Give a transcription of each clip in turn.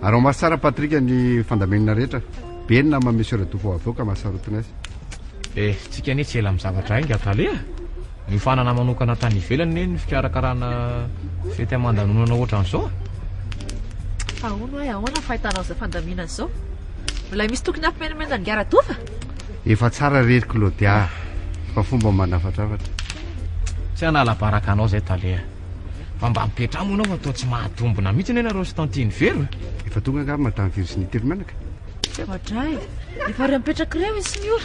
Ary masara Patrika ny fandamenina rehetra. Benina mamesy radofo avoka mahasarotiny azy. Tsika anie tsy ela amin'ny zavatra inga Talia. Ny fanana manokana tany ivelany ne ny fikarakarana fety amandanonana ohatran'izao. Ahoana fahitanao izay fandaminana izao? Mbola misy tokony ampimenamena ny ara-dofa? Efa tsara rery Claudia, fa fomba manafatrafatra. Tsy hanala-baraka anao zay Talia. Fa mba mipetra mo anao fa toa tsy mahatombona mihitsy nareo sy tantiny vero. Efa tonga nga matany Virginie telo-menaka. Madray, efa ry mipetraka ireo izy ny ora.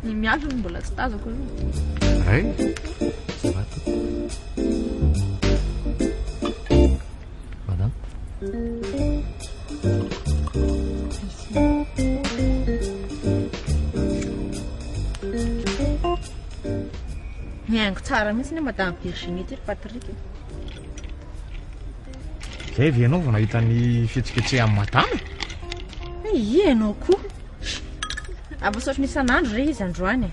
Ny miavy no mbola tsy tazako aloha. Ray, ça va tout. Madame. Mihaingo tsara mihitsy ny Madame Virginie ty Patrika. Zay ve ianao vao nahita ny fihetsiketsehany amin'ny matana? Ianao koa. Abosotry isan'andro re izy androany.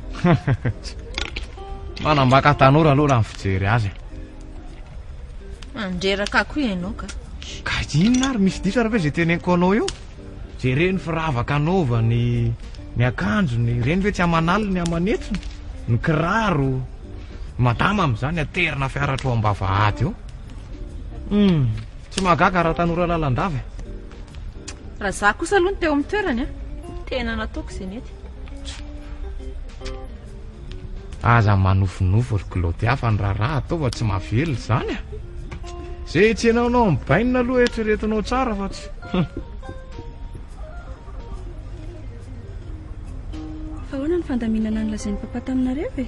Manambaka tanora aloha raha ny fijery azy. Andreraka koa ianao ka. Ka inona ary misy diso raha ve zay teneniko anao io? Jereny firavaka anaovany, ny akanjony, reny ve tsy aman'alina ny aman'etsony, ny kiraro. Madama amin'izany aterina fiaratra ao am-bavahady eo. Tsy mahagaga raha tanora lalandava. Raha za kosa aloha ny teo amin'ny toerany tena nataoko izay nety. Aza manofonofo ry Claudia fa ny raharaha atao fa tsy mahavelo izany. Zay tsy ianao mibainina aloha eritreretinao tsara fa tsy. Fa ahoana ny fandaminana nolazain'ny papa taminareo e?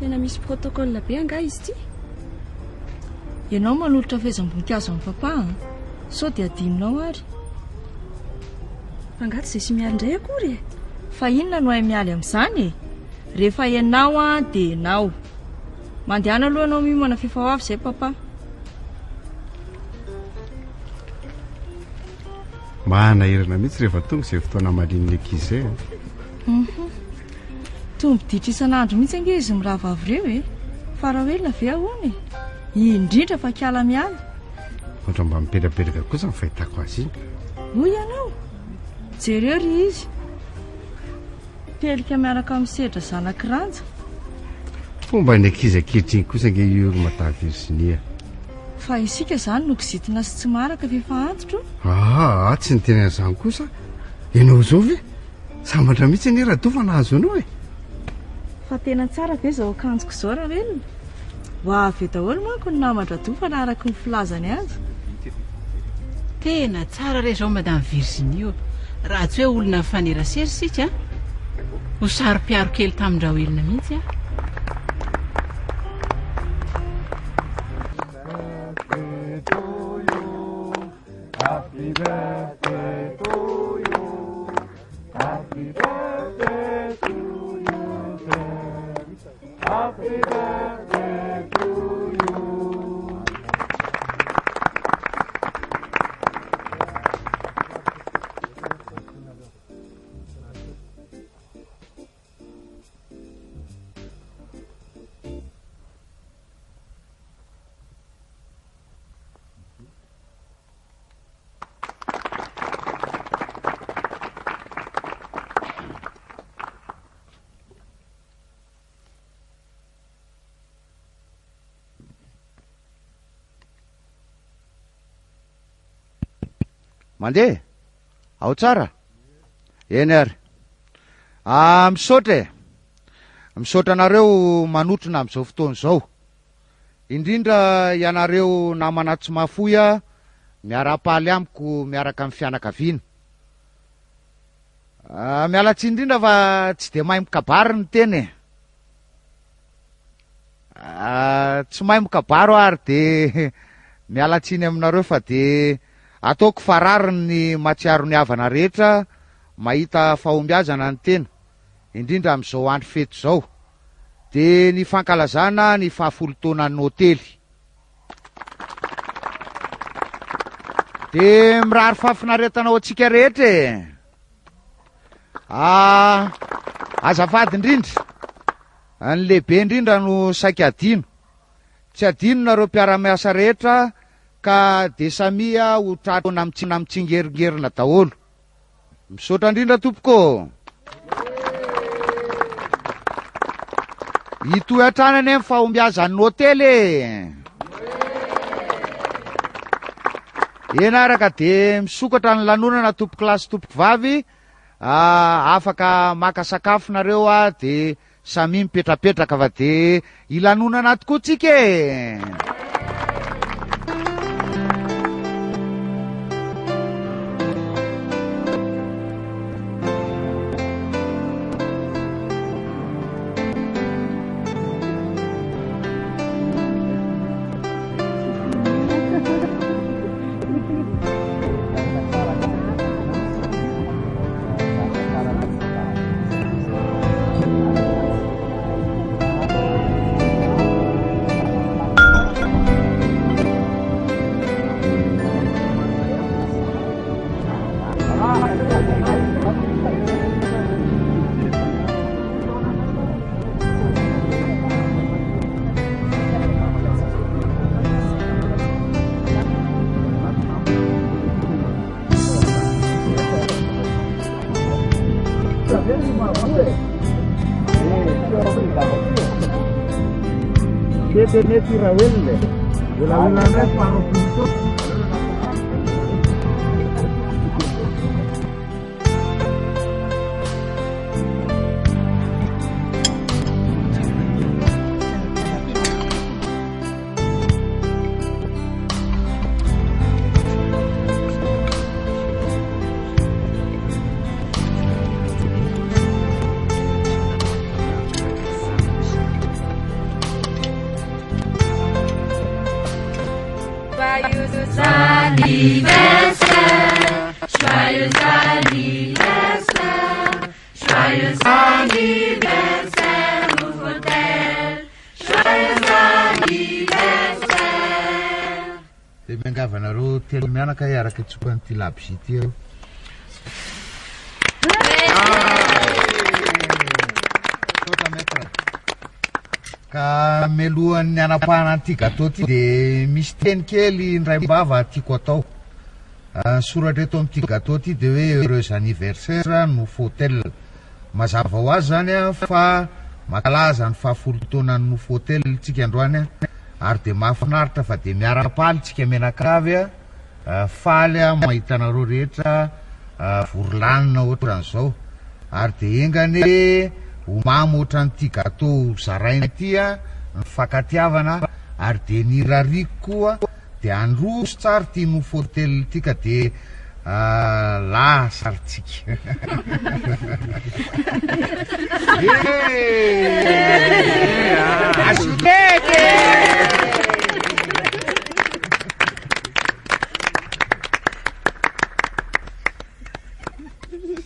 Tena misy protocole be anga izy ty. Ianao manolotra fehezam-boninkazo amin'ny papa sao dia adinonao ary. Fangaty izay sy mialy indray akory e. Fa inona no hay mialy amin'izany e? Rehefa ianao dia ianao. Mandehana aloha ianao mimana fifahoavy izay papa. Manahirana mihitsy rehefa tonga izay fotoana malin'ny ankizy zay. Tombo ditra isan'andro mihitsy ange izy miravavy ireo e. Faravelona ve ahoana e? Indrindra fa kiala miala. Ohatra mba mipetrapetraka kosa ny fahitako azy iny. Hoy ianao. Jereo ry izy. Pelika miaraka amin'ny sedra zanak'iranja. Fomba ny ankizy ankehitriny kosa nge io Madame Virginie. Fa isika izany no kizitina sy tsy maraka fefa antitro. Tsy ny tena izany kosa. Ianao zao ve? Sambatra mihitsy ny radofa nahazo anao e. Fa tena tsara ve izao akanjoko izao raha velona? Ho avy daholo manko ny naman-dradofa na araka ny filazany azy. Tena tsara re izao Madame Virginie. Raha tsy hoe olona mifanerasera sika ho sary-piaro kely tamin-drao elona mihitsy Happy birthday to you. Happy birthday to you. Happy birthday to you. Mandeha ao tsara eny ary misaotra anareo manotrona amin'izao fotoana izao, indrindra ianareo namana tsy mafoya miara-paly amiko miaraka amin'ny fianakaviana. Mialatsy indrindra fa tsy de mahay mikabary ny teny tsy mahay mikabaro ary de mialatsiny aminareo fa de ataoko farariny ny matsiaro ny havana rehetra mahita fahombiazana ny tena, indrindra amin'izao andro fety izao, de ny fankalazana ny fahafolontaonan'ny hôtely. De mirary fafinaretanao antsika rehetra e. Azafady indrindra, ny lehibe indrindra no saika adino, tsy adino nareo mpiara-miasa rehetra ka de samia ho tratona mitsingeringeringerina daholo. Misaotra indrindra tompoko. Itoatranany amin'ny fahombiazan'ny hôtely. Enaraka de misokatra ny lanonana tompoko lahy sy tompoko vavy. Afaka maka sakafonareo de samy mipetrapetraka fa de ilanonana tokoa tsika. Neti Ravelle, de la Villanés para los pintores. Miangavanareo telo mianaka iaraka itsokan'ity labosy ity eo. Ka melohan'ny anapahana an'ity gâteau ty de misy teny kely ndray mbava tiako atao. Soratra eto amin'ity gâteau ty de hoe heureux anniversaire no Fotel. Mazava ho azy zany fa makalaza ny fahafolotonan'ny no Fotel tsika androany ary de mahafinaritra fa de miara-paly tsika menakavy faly mahitanareo rehetra vorolanina ohatran'izao ary de engany homamy ohatran'ity gâteau zaraina ity ny fakatiavana ary de nirariko koa de androso tsara ty no Fotel ty ka de la saritsika.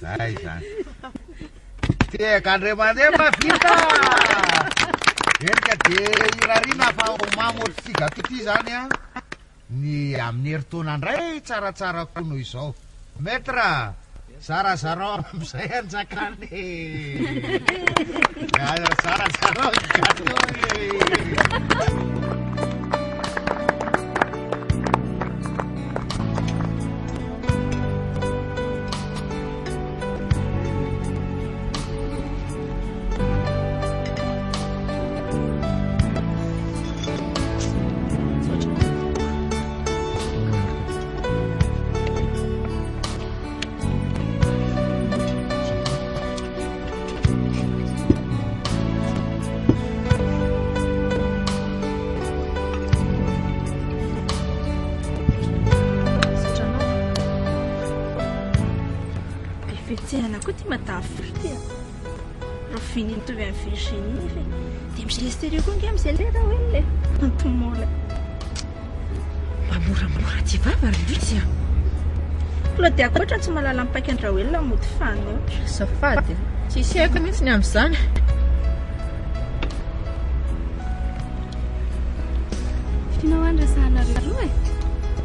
Sai zany. Teka andre mandeha mavita. Erika de irarina fa homamy ohatr'ity gâteau ty zany ny amin'ny heritaona ndray tsaratsara koa noho izao. Maître, zarazarao amizay anjakany. Zarazarao gâteau. Koa ty matavy ty rofiny nitovy amin'ny Virginie fe de misy lestério koa nge amizay lera hoe le antomola mamoramora ty vava rylotsy Claude akoatra tsy malala mipaika andrahoelona mody fany Safady tsisy haiko mihitsy ny am'izany finao andrasahana roa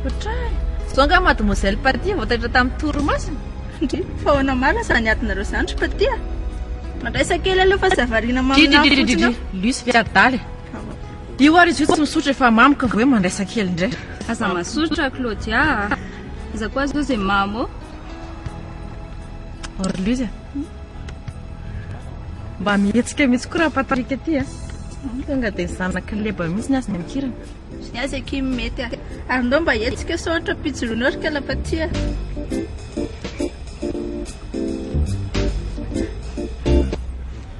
Otray zonga mademoiselle Paty voataitra tamin'ny toromasina fa ona mala zany atinareo zany try Paty mandraisa kely aloha fa zavarina maminafotsiny Lusy viadaly io ary izy io tsy misotra efa mamika hoe mandraisa kely indray aza masotra Claudia. Iza koa zao zay mamo. Orluise. Mba mihetsika mihitsy koa raha Patrika aty tonga dia zanaky leba mihitsy ny azy ny amikirana. Ny azy aky mety ary ndao mba hetsika sotra pijoloana orika lapatia.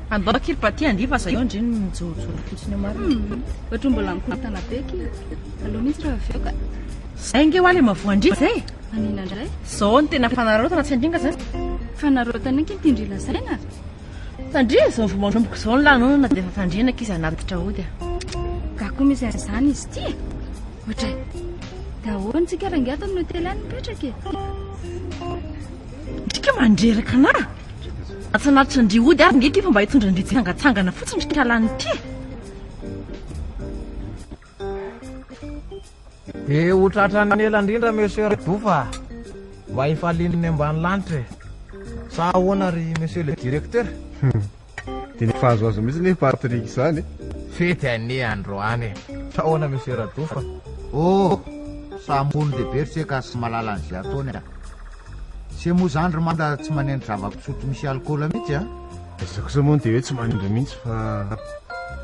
Andao kely paty andifa aza eo ndreny mijorojoro fotsiny maro. Ohatry mbola mikotana be ky. Aloha mihitsy raha avy eo ka. Zay nge ho ale mavoandriva zay. Anina indray. Zao ny tena fanarotana tsy andringa zany. Fanarotana iny tindrila saina. Tandrina zao vombomboko zao ny lanonana dia efa tandrinaka izy anatitra hody. Ka koa misy izany izy ty. Ohatra dia ahoana tsika raha ingato amin'ny hotely any mipetraka e. Ndrika mandreraka anahy. Atsanatitra ndry hody ary nge ty fa mba hitondra ndry tsangatsangana fotsiny ndrika lany ty. Otratra ny ela indrindra monsieur Dofa mba hifalininy ambany lanitra sa ahoana ry monsieur le directeur. Dia nifahazoazo mihitsy ny Patrick izany. Fety any androany sa ahoana monsieur Radofa. Sambony lehibe seka sy malala an'izay ataony sy moa zany ry manda tsy manendry zava-pisotro misy alcool mihitsy Izako izao moa dia hoe tsy manindry mihitsy fa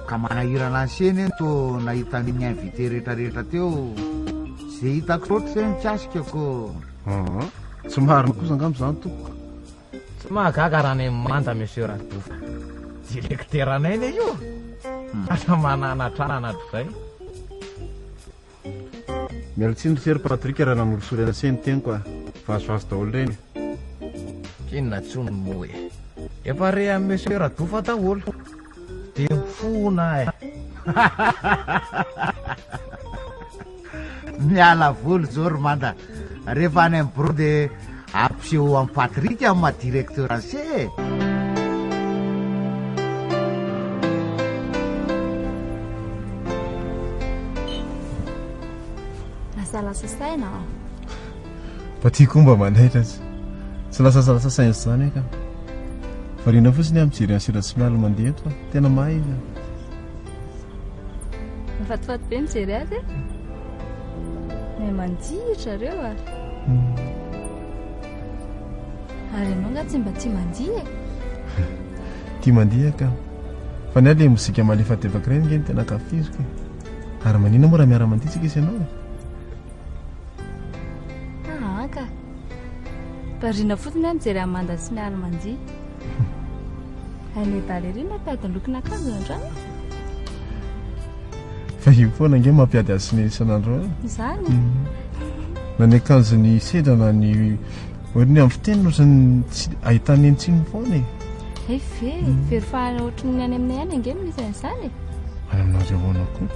ka manahirana anseny to nahita ny invité rehetrarehetra teo zay hitako sotra zay mikasika tsy marina kosa angamba zany tompoko. Tsy mahagaga raha ny manda monsieur Radofa. Directeur anay ne io. Asa mananatrana anatrizay. Miala tsiny ry Patrick raha nanolosolo ena seny teny koa vasovaso daholo reny. Inona tsony moa e. Efa re amin'ny monsieur Radofa daholo. Dia mifona e. miala voly zao ry manda rehefa any amin'ny bro dia ampiseho amin'ny Patrick amin'ny maha directeur anse. Lasa saina Patrick mba manahitra tsy lasa saina zany ka variana fotsiny amin'ny jery sy miala mandeha eto tena mahay izy. Mifatifaty be mijery azy e. Mahay mandihitra reo a. Ary ianao nga tsy mba tia mandihy e. Tia mandihy ka fa ny ale mozika malefadevaka ireny nge ny tena kafiziko ary manina moa raha miara mandihy tsika izy ianao. Ka variana fotsiny a mijery Amanda sy miala mandihy. Any balerina mpiady lokona akanjo andrano. Fa io foana nge mampiady azy sy ny isan'andro Izany. Na ny akanjony sedra na ny ohatry ny amin'ny fiteny ohatrany tsy ahitany eny tsiny foana e. Very fa ohatrany any aminay any ange misy an'izany e. Any aminareo ahoana koa.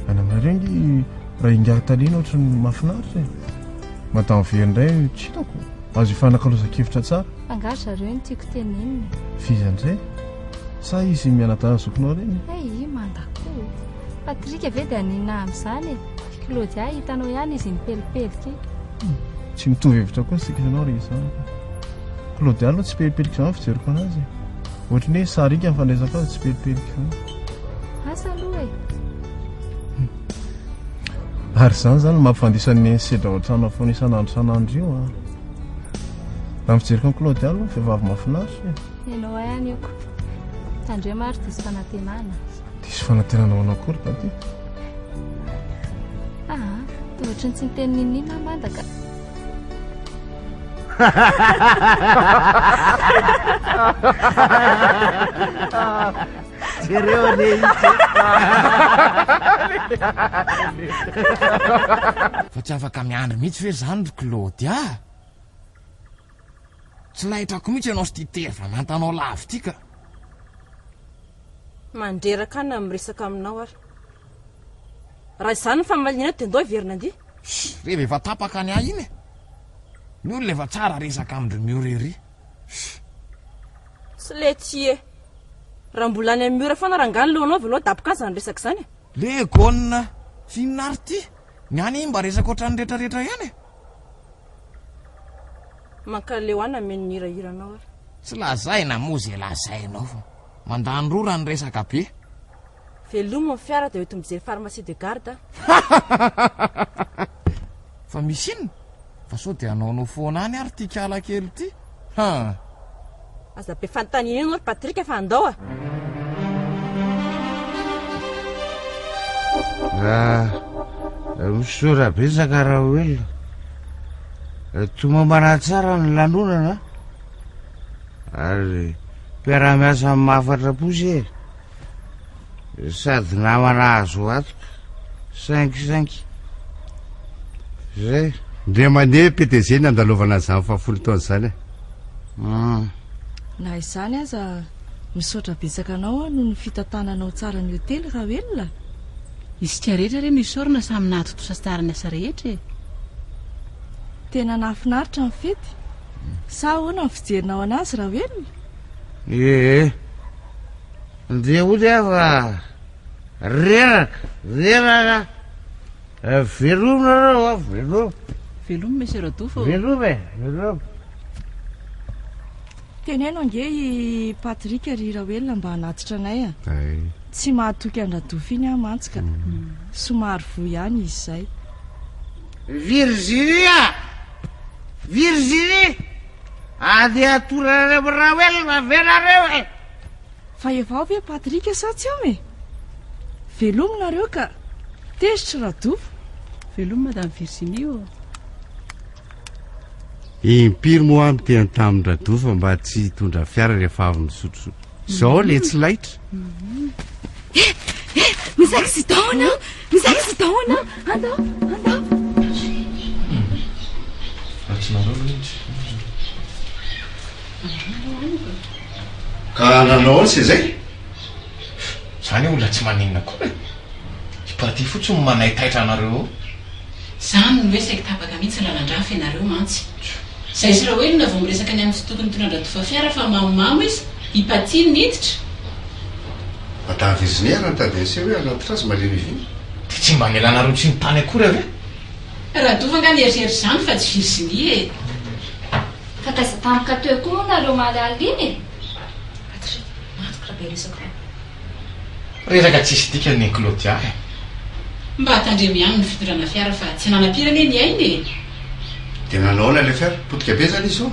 Any aminareo nge raha ingataliana ohatrany mahafinaritra e. Matany very indray tsy hitako azo ifanankalozan-kevitra tsara. Angaha zareo ny tiako tenenina. Fizan'izay sa izy mianatana zokinao reny? Mandako Patrick ave dia anina amin'izany e. Claudia hitanao ihany izy nipelipelika. Tsy mitovy hevitra koa sika isanao rehefa izany. Claudia aloha tsy pelipelika izany fijeriko anazy. Ohatry ny hoe sarika amin'ny fandraisako azy tsy pelipelika izany. Asa aloha e. Ary izany zany mampifandisany sedra ohatrana foana isan'andro io raha mijeriko amin'ny Claudia aloha vehivavy mahafinaritra e. Ianao ihany io koa. Tandreo maro diso fanantenana. Diso fanantenana hoana akory paty? Dia ohatrany tsy niteny ninina Amanda ka. Jereo le izy. Fa tsy afaka miandry mihitsy ve zany ry Claudia. Tsy lahitrako mihitsy ianao sy ty terva mantanao lavy ty ka. Mandreraka na miresaka aminao ary. Raha izany ny famalina dia ndao hiverina andihy. Rehefa tapaka ny ahy iny e. Ny olona efa tsara resaka amindry miorery. Tsy le tsy e. Raha mbola any amin'ny miora foana raha ngany loanao veloha dapoka azy ny resaka izany. Le gona fihinary ty. Ny any iny mba resaka ohatrany rehetrarehetra ihany e. Mankaleo any ameny mihirahiranao ary. Tsy lazaina moa zay lazainao fa mandany rora ny resaka be. veloma fiara dia eto mijery pharmacie de garde. Fa misy inona fa sao dia anaonao foana any ary tia kala kely ity aza be fanontaniana ino ry Patrika fa andao misora betsaka raha olona tomambana tsara ny lanonana ary mpiara-miasa amin'ny mahafatra-posy sady namana azo atoka 5 zay ndre mandeha PDG nandalovana zany fa 10 taona zany na izany aza misaotra betsaka anao noho ny fitantananao tsara ny hotely raha velona isika rehetra re misorona samy nahatotosa tsara ny asa rehetra tena nahafinaritra ny fety sa ahoana ny fijerinao anazy raha velona dia oly afa renaka velomnareo veloma misy radofo veloma teneno ange i Patrika ry raha velona mba hanatitra anay tsy mahatoky andradofo iny amantsika somary vo ihany izy zay Virginie ady atorareo raha velona venareo fa evao ve Patrika sa tsy ao velominareo ka tezitra radofo veloma madame Virginie impiry moa amby tena tamin'ny radofo mba tsy hitondra fiara rehefa avy misotro zao le tsy laitra misy accident andao ka nanao sy zay zany olona tsy maninona koa ipaty fotsiny manaytaitra anareo zany no hoe saika tapaka mihitsy lalandrafa ianareo mantsy zay sy raha oelona vao miresaka ny amin'ny sy tokony tondradradofa fiara fa mamomamo izy ipatiny niditra Madame Virginie nantadinse hoe anatitra azy malemy viny dia tsy mba nielanareo tsy nitany akory ave raha dofa nga nieritreritra zany fa tsy Virginie fa taiza tampoka teo koa nareo mahaliny Patrika mantoka raha be resaka resaka tsisy dika ny Claudia mba hatandremy ihany ny fitondrana fiara fa tsy nanapirany ny ainy dia nanaona le fiara potika be zany izy ao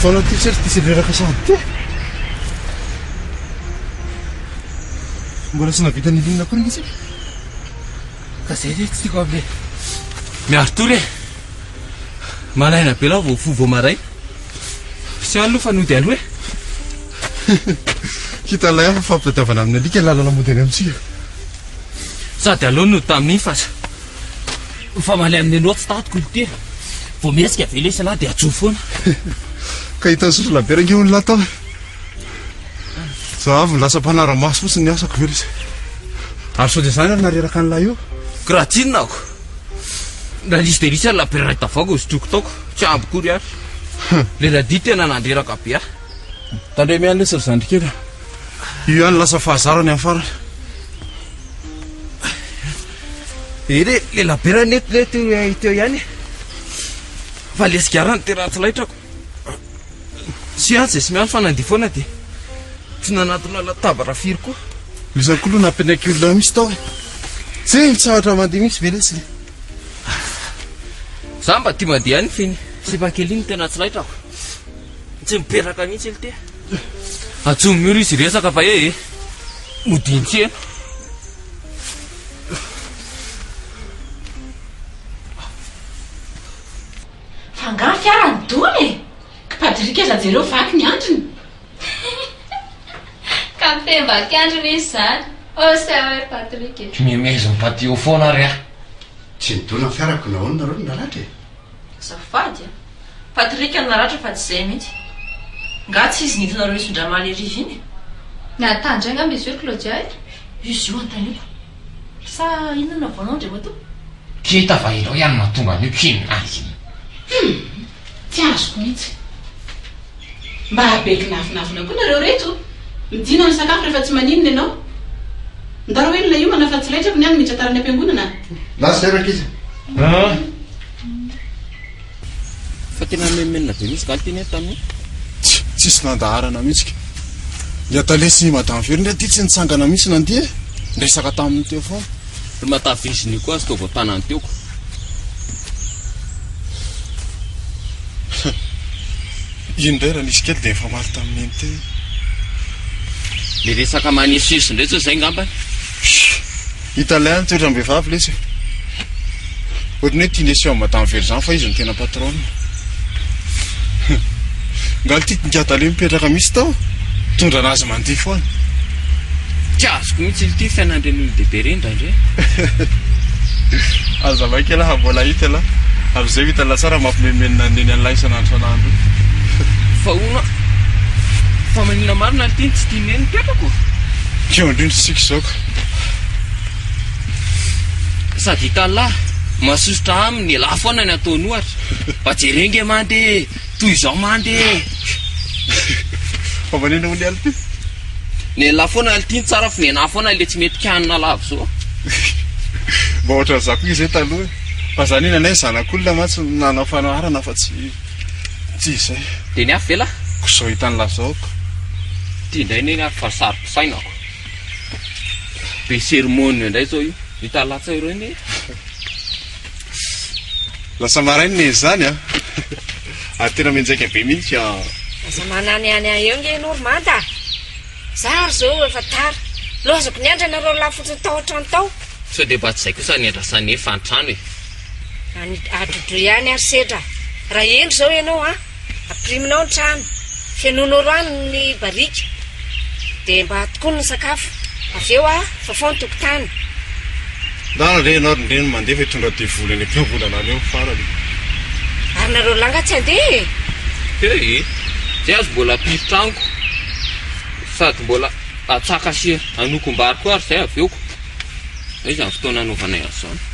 Fanao ty tsy reraka sady ty mbola tsy navita ny linina koa izy ka zay ty tsy tiako avy miaritory malaina be lao vao fo vao maray sy any aloha fa nody aloha hita lay afa fampitadiavana amin'ny alika lalana modely amintsika sady aloha no tamin'iny fa malay amin'ny aloha tsy tatoko ty vao miesika velesa lahy dia atso foana ka hitany soso laberanga ony latao za avy lasa mpanara-maso fotsiny ny asako velisa ary sao dia zany ary nareraka an'lahy io kratsinina ako raha lisy dia lisy ary laberay tavaoko izy troko taoko tsy ambokory ary le radi tena nandreraka be ah tandre miany lesary zandry kely io ihany lasa fahazarany amin'ny farany ere le laberany teo ihany fa lesigarany teratsy laitrako sy any zay sy miany fa nandia foana dia tsy nanatona latabara firy koa lisany koa aloha nampinaiky olona misy tao tsy mitsahatra mandeha misy velesy za mba tia mandeha any finy sy pakely iny tena tsy laitrako tsy miperaka mihitsy ely te atsomy miro izy resaka fa modintsy ena fangaro fiara ny dony Patrika zajereo vaky ny androny ka mifembaky androny izy zany sa hoe Patrika mimezy mipaty eo foana ary ah tsy nidona ny fiarako nahoana nareo ny naratra zafady Patrika ny naratra fa tsy zay mihitsy nga tsy izy nitonareo isondra maly ariva iny natandra nga mby izy hoe Claudia izy io antaniko sa inona vonao ndre mato kita vahirao ihany mahatonga an'io kinina azy tsy azoko mihitsy mba habeky nafinafina koa nareo reto midina ny sakafo rehefa tsy maninona ianao ndaro elona io manafa tsy laitrako ny any mihitsy atarany am-piangonana laseraka izy fa tena memenina be misy kalteny tamin'io tsisy nandaharana mihitsika iatalesy madame Very ndray ty tsy nitsangana mihitsy nandeha ndresaka tamin'ny teo foana ry matavirisiny koa azy tao voatanany teoko ino ndray raha nisy kely dia efa maro tamin'iny te le resaka manisisy ndray tsao zay ngambany italien ny toetra mbehivavy lesy ohatrany hoe tia ndesy eo madame Very zany fa izy ny tena patron ngaly tia ngatale mipetraka misy tao tondra anazy mandeha foana tsy azoko mihitsy ity fiainandren'olon-dehibe reny ndraindray aza vaikela ha mbola hita la am'izay hitala tsara mampimemenina neny an'lay isan'andro san'andro fa ona fa manina marina ty tsy tianeny mipetrako keo indrindro tsika zaoko sady hitalahy masosotra aminy la foana ny ataony ohatra mba jerenge mandeha toy izao mandeha fa manina ho ny aly ty ny la foana alitiny tsara fa nena foana le tsy mety kanina lavo zao mba ohatra zako izy zay taloha fa zany iny anay zanak'olona matsy nanao fanaharana fa tsy izay de ny afy vela ko zao hitany lazaoko ty indray neny ary fa sarompisainako be sermony indray zao io hitalatsa ireny lasa marainy ne zany ary tena menjaika be mihitsy aza manany any eo nge normanda zary zao efa tara lozako ny andra nareo lafotsiny tao an-trano tao sao de mba tsy zay kosa niandrasany fantrano e adrodro ihany ary sedra raha endry zao ianao apriminao ny trano fianono rano ny barika de mba tokony ny sakafo avy eo fafao ny tokotany dana renao rindreny mandeha fa hitondra devoly any am-piangonana any eo farany ary nareo langa tsy andeha e zay azo mbola pifitrango sady mbola atsaka sia anokom-bary koa ary zay avy eoko izy amin'ny fotoana anaovanay azy zany